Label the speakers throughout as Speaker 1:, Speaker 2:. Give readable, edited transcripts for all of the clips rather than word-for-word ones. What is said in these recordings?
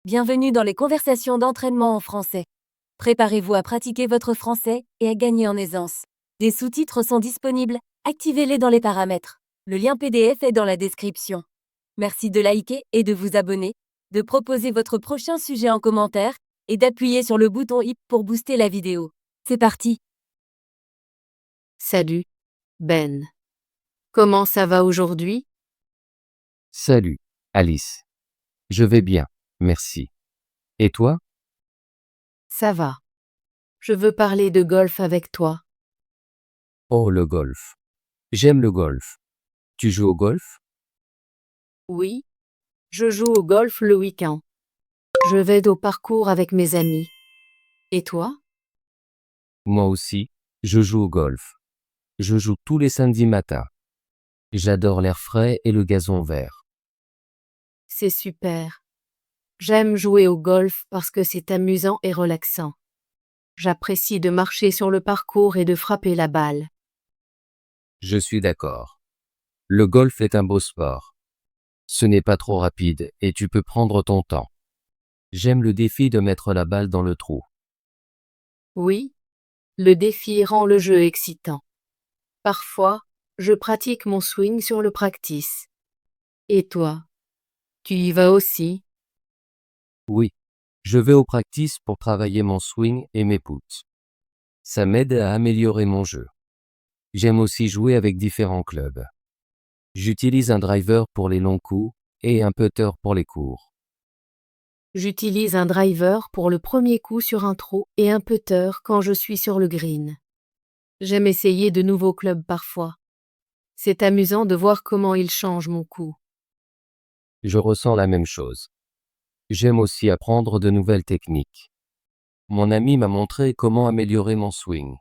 Speaker 1: Bienvenue dans les conversations d'entraînement en français. Préparez-vous à pratiquer votre français et à gagner en aisance. Des sous-titres sont disponibles, activez-les dans les paramètres. Le lien PDF est dans la description. Merci de liker et de vous abonner, de proposer votre prochain sujet en commentaire et d'appuyer sur le bouton i pour booster la vidéo. C'est parti!
Speaker 2: Salut, Ben. Comment ça va aujourd'hui?
Speaker 3: Salut, Alice. Je vais bien, merci. Et toi?
Speaker 2: Ça va. Je veux parler de golf avec toi.
Speaker 3: Oh, le golf. J'aime le golf. Tu joues au golf?
Speaker 2: Oui, je joue au golf le week-end. Je vais au parcours avec mes amis. Et toi?
Speaker 3: Moi aussi, je joue au golf. Je joue tous les samedis matins. J'adore l'air frais et le gazon vert.
Speaker 2: C'est super. J'aime jouer au golf parce que c'est amusant et relaxant. J'apprécie de marcher sur le parcours et de frapper la balle.
Speaker 3: Je suis d'accord. Le golf est un beau sport. Ce n'est pas trop rapide et tu peux prendre ton temps. J'aime le défi de mettre la balle dans le trou.
Speaker 2: Oui, le défi rend le jeu excitant. Parfois, je pratique mon swing sur le practice. Et toi? Tu y vas aussi?
Speaker 3: Oui, je vais au practice pour travailler mon swing et mes putts. Ça m'aide à améliorer mon jeu. J'aime aussi jouer avec différents clubs. J'utilise un driver pour les longs coups et un putter pour les courts.
Speaker 2: J'utilise un driver pour le premier coup sur un trou et un putter quand je suis sur le green. J'aime essayer de nouveaux clubs parfois. C'est amusant de voir comment ils changent mon coup.
Speaker 3: Je ressens la même chose. J'aime aussi apprendre de nouvelles techniques. Mon ami m'a montré comment améliorer mon swing.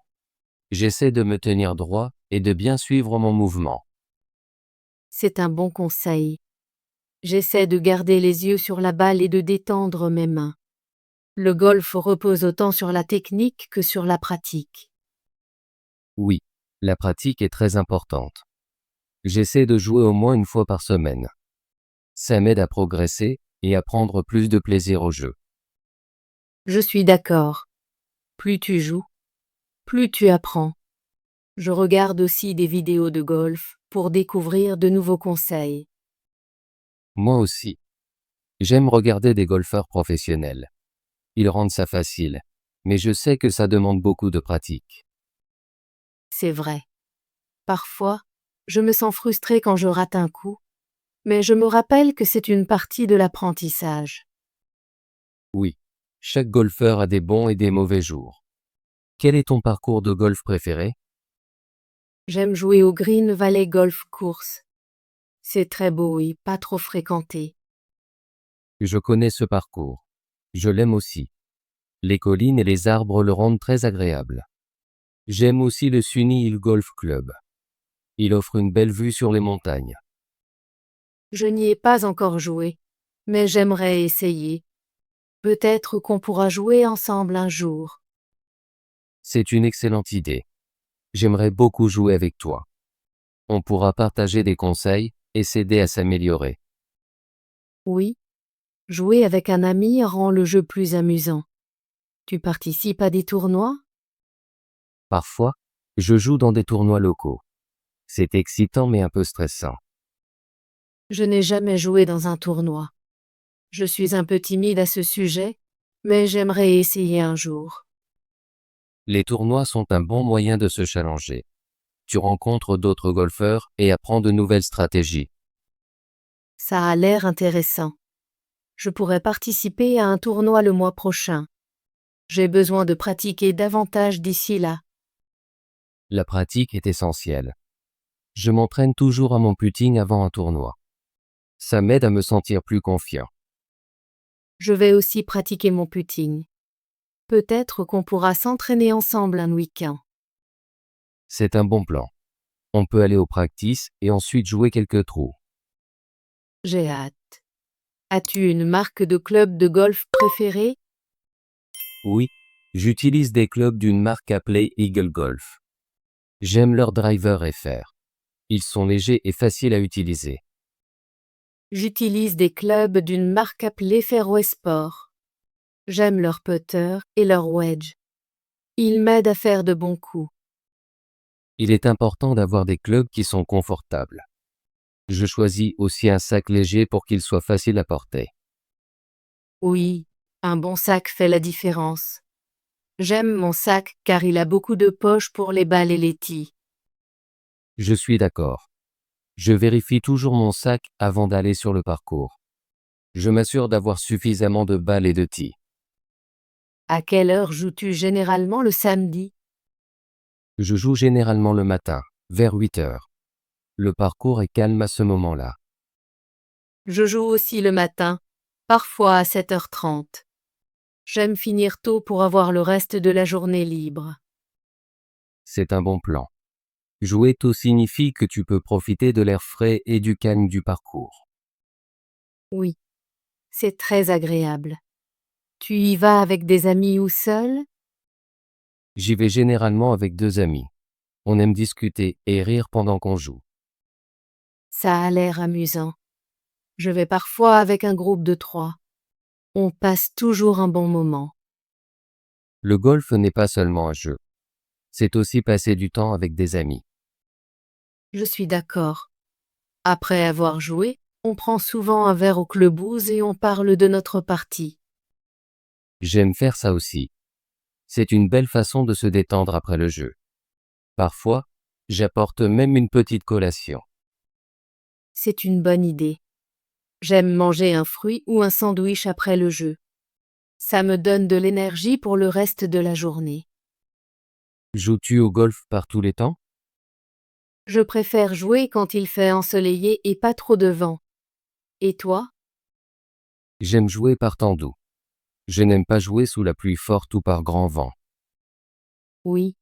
Speaker 3: J'essaie de me tenir droit et de bien suivre mon mouvement.
Speaker 2: C'est un bon conseil. J'essaie de garder les yeux sur la balle et de détendre mes mains. Le golf repose autant sur la technique que sur la pratique.
Speaker 3: Oui, la pratique est très importante. J'essaie de jouer au moins une fois par semaine. Ça m'aide à progresser et à prendre plus de plaisir au jeu.
Speaker 2: Je suis d'accord. Plus tu joues, plus tu apprends. Je regarde aussi des vidéos de golf pour découvrir de nouveaux conseils.
Speaker 3: Moi aussi. J'aime regarder des golfeurs professionnels. Ils rendent ça facile, mais je sais que ça demande beaucoup de pratique.
Speaker 2: C'est vrai. Parfois, je me sens frustrée quand je rate un coup, mais je me rappelle que c'est une partie de l'apprentissage.
Speaker 3: Oui, chaque golfeur a des bons et des mauvais jours. Quel est ton parcours de golf préféré?
Speaker 2: J'aime jouer au Green Valley Golf Course. C'est très beau et pas trop fréquenté.
Speaker 3: Je connais ce parcours. Je l'aime aussi. Les collines et les arbres le rendent très agréable. J'aime aussi le Sunny Hill Golf Club. Il offre une belle vue sur les montagnes.
Speaker 2: Je n'y ai pas encore joué, mais j'aimerais essayer. Peut-être qu'on pourra jouer ensemble un jour.
Speaker 3: C'est une excellente idée. J'aimerais beaucoup jouer avec toi. On pourra partager des conseils et s'aider à s'améliorer.
Speaker 2: Oui, jouer avec un ami rend le jeu plus amusant. Tu participes à des tournois?
Speaker 3: Parfois, je joue dans des tournois locaux. C'est excitant mais un peu stressant.
Speaker 2: Je n'ai jamais joué dans un tournoi. Je suis un peu timide à ce sujet, mais j'aimerais essayer un jour.
Speaker 3: Les tournois sont un bon moyen de se challenger. Tu rencontres d'autres golfeurs et apprends de nouvelles stratégies.
Speaker 2: Ça a l'air intéressant. Je pourrais participer à un tournoi le mois prochain. J'ai besoin de pratiquer davantage d'ici là.
Speaker 3: La pratique est essentielle. Je m'entraîne toujours à mon putting avant un tournoi. Ça m'aide à me sentir plus confiant.
Speaker 2: Je vais aussi pratiquer mon putting. Peut-être qu'on pourra s'entraîner ensemble un week-end.
Speaker 3: C'est un bon plan. On peut aller au practice et ensuite jouer quelques trous.
Speaker 2: J'ai hâte. As-tu une marque de club de golf préférée?
Speaker 3: Oui, j'utilise des clubs d'une marque appelée Eagle Golf. J'aime leur driver FR. Ils sont légers et faciles à utiliser.
Speaker 2: J'utilise des clubs d'une marque appelée Fairway Sport. J'aime leur putter et leur wedge. Ils m'aident à faire de bons coups.
Speaker 3: Il est important d'avoir des clubs qui sont confortables. Je choisis aussi un sac léger pour qu'il soit facile à porter.
Speaker 2: Oui, un bon sac fait la différence. J'aime mon sac car il a beaucoup de poches pour les balles et les tees.
Speaker 3: Je suis d'accord. Je vérifie toujours mon sac avant d'aller sur le parcours. Je m'assure d'avoir suffisamment de balles et de tees.
Speaker 2: À quelle heure joues-tu généralement le samedi?
Speaker 3: Je joue généralement le matin, vers 8 heures. Le parcours est calme à ce moment-là.
Speaker 2: Je joue aussi le matin, parfois à 7h30. J'aime finir tôt pour avoir le reste de la journée libre.
Speaker 3: C'est un bon plan. Jouer tôt signifie que tu peux profiter de l'air frais et du calme du parcours.
Speaker 2: Oui, c'est très agréable. Tu y vas avec des amis ou seul?
Speaker 3: J'y vais généralement avec 2 amis. On aime discuter et rire pendant qu'on joue.
Speaker 2: Ça a l'air amusant. Je vais parfois avec un groupe de 3. On passe toujours un bon moment.
Speaker 3: Le golf n'est pas seulement un jeu. C'est aussi passer du temps avec des amis.
Speaker 2: Je suis d'accord. Après avoir joué, on prend souvent un verre au clubhouse et on parle de notre partie.
Speaker 3: J'aime faire ça aussi. C'est une belle façon de se détendre après le jeu. Parfois, j'apporte même une petite collation.
Speaker 2: C'est une bonne idée. J'aime manger un fruit ou un sandwich après le jeu. Ça me donne de l'énergie pour le reste de la journée.
Speaker 3: Joues-tu au golf par tous les temps?
Speaker 2: Je préfère jouer quand il fait ensoleillé et pas trop de vent. Et toi?
Speaker 3: J'aime jouer par temps doux. Je n'aime pas jouer sous la pluie forte ou par grand vent.
Speaker 2: Oui.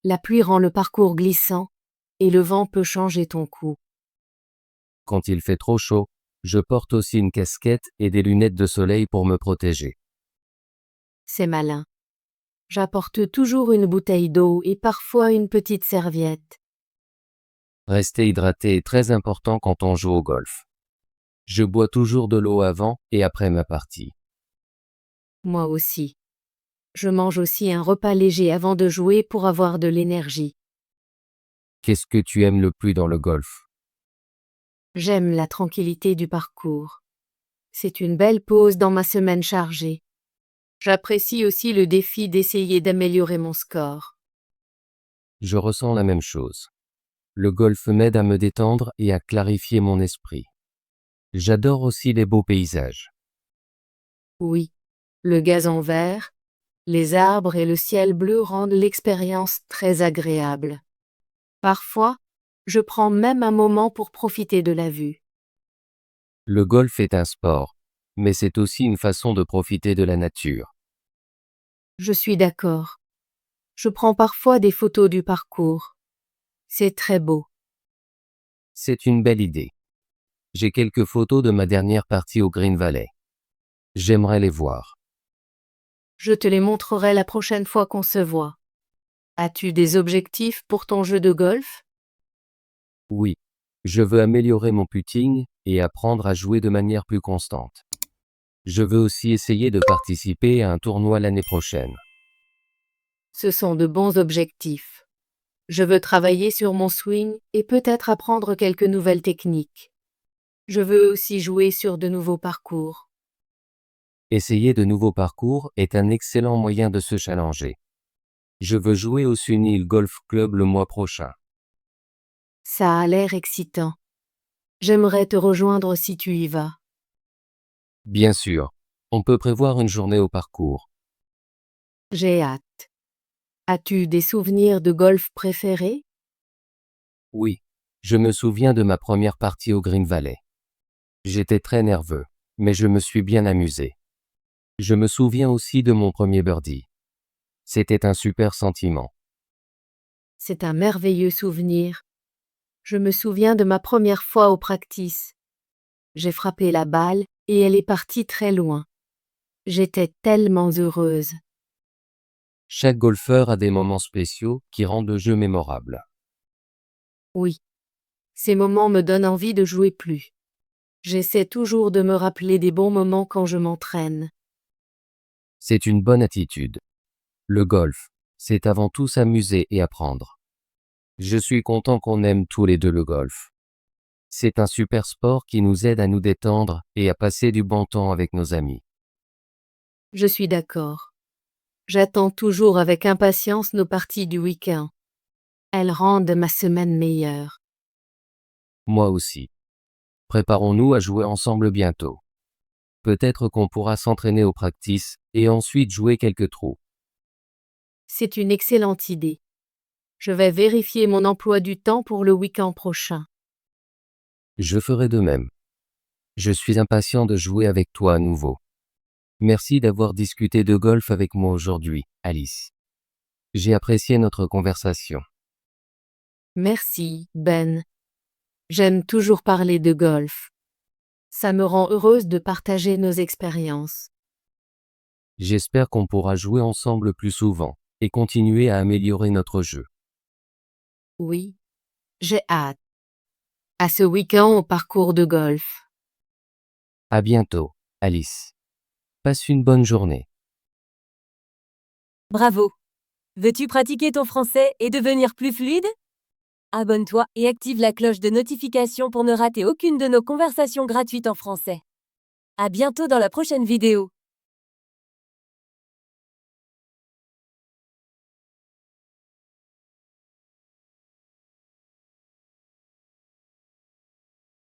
Speaker 2: La pluie rend le parcours glissant et le vent peut changer ton coup.
Speaker 3: Quand il fait trop chaud, je porte aussi une casquette et des lunettes de soleil pour me protéger.
Speaker 2: C'est malin. J'apporte toujours une bouteille d'eau et parfois une petite serviette.
Speaker 3: Rester hydraté est très important quand on joue au golf. Je bois toujours de l'eau avant et après ma partie.
Speaker 2: Moi aussi. Je mange aussi un repas léger avant de jouer pour avoir de l'énergie.
Speaker 3: Qu'est-ce que tu aimes le plus dans le golf?
Speaker 2: J'aime la tranquillité du parcours. C'est une belle pause dans ma semaine chargée. J'apprécie aussi le défi d'essayer d'améliorer mon score.
Speaker 3: Je ressens la même chose. Le golf m'aide à me détendre et à clarifier mon esprit. J'adore aussi les beaux paysages.
Speaker 2: Oui, le gazon vert, les arbres et le ciel bleu rendent l'expérience très agréable. Parfois, je prends même un moment pour profiter de la vue.
Speaker 3: Le golf est un sport, mais c'est aussi une façon de profiter de la nature.
Speaker 2: Je suis d'accord. Je prends parfois des photos du parcours. C'est très beau.
Speaker 3: C'est une belle idée. J'ai quelques photos de ma dernière partie au Green Valley. J'aimerais les voir.
Speaker 2: Je te les montrerai la prochaine fois qu'on se voit. As-tu des objectifs pour ton jeu de golf?
Speaker 3: Oui, je veux améliorer mon putting et apprendre à jouer de manière plus constante. Je veux aussi essayer de participer à un tournoi l'année prochaine.
Speaker 2: Ce sont de bons objectifs. Je veux travailler sur mon swing et peut-être apprendre quelques nouvelles techniques. Je veux aussi jouer sur de nouveaux parcours.
Speaker 3: Essayer de nouveaux parcours est un excellent moyen de se challenger. Je veux jouer au Sunil Golf Club le mois prochain.
Speaker 2: Ça a l'air excitant. J'aimerais te rejoindre si tu y vas.
Speaker 3: Bien sûr, on peut prévoir une journée au parcours.
Speaker 2: J'ai hâte. As-tu des souvenirs de golf préférés?
Speaker 3: Oui, je me souviens de ma première partie au Green Valley. J'étais très nerveux, mais je me suis bien amusé. Je me souviens aussi de mon premier birdie. C'était un super sentiment.
Speaker 2: C'est un merveilleux souvenir. Je me souviens de ma première fois au practice. J'ai frappé la balle et elle est partie très loin. J'étais tellement heureuse.
Speaker 3: Chaque golfeur a des moments spéciaux qui rendent le jeu mémorable.
Speaker 2: Oui. Ces moments me donnent envie de jouer plus. J'essaie toujours de me rappeler des bons moments quand je m'entraîne.
Speaker 3: C'est une bonne attitude. Le golf, c'est avant tout s'amuser et apprendre. Je suis content qu'on aime tous les deux le golf. C'est un super sport qui nous aide à nous détendre et à passer du bon temps avec nos amis.
Speaker 2: Je suis d'accord. J'attends toujours avec impatience nos parties du week-end. Elles rendent ma semaine meilleure.
Speaker 3: Moi aussi. Préparons-nous à jouer ensemble bientôt. Peut-être qu'on pourra s'entraîner au practice et ensuite jouer quelques trous.
Speaker 2: C'est une excellente idée. Je vais vérifier mon emploi du temps pour le week-end prochain.
Speaker 3: Je ferai de même. Je suis impatient de jouer avec toi à nouveau. Merci d'avoir discuté de golf avec moi aujourd'hui, Alice. J'ai apprécié notre conversation.
Speaker 2: Merci, Ben. J'aime toujours parler de golf. Ça me rend heureuse de partager nos expériences.
Speaker 3: J'espère qu'on pourra jouer ensemble plus souvent et continuer à améliorer notre jeu.
Speaker 2: Oui, j'ai hâte. À ce week-end au parcours de golf.
Speaker 3: À bientôt, Alice. Passe une bonne journée.
Speaker 1: Bravo! Veux-tu pratiquer ton français et devenir plus fluide? Abonne-toi et active la cloche de notification pour ne rater aucune de nos conversations gratuites en français. À bientôt dans la prochaine vidéo.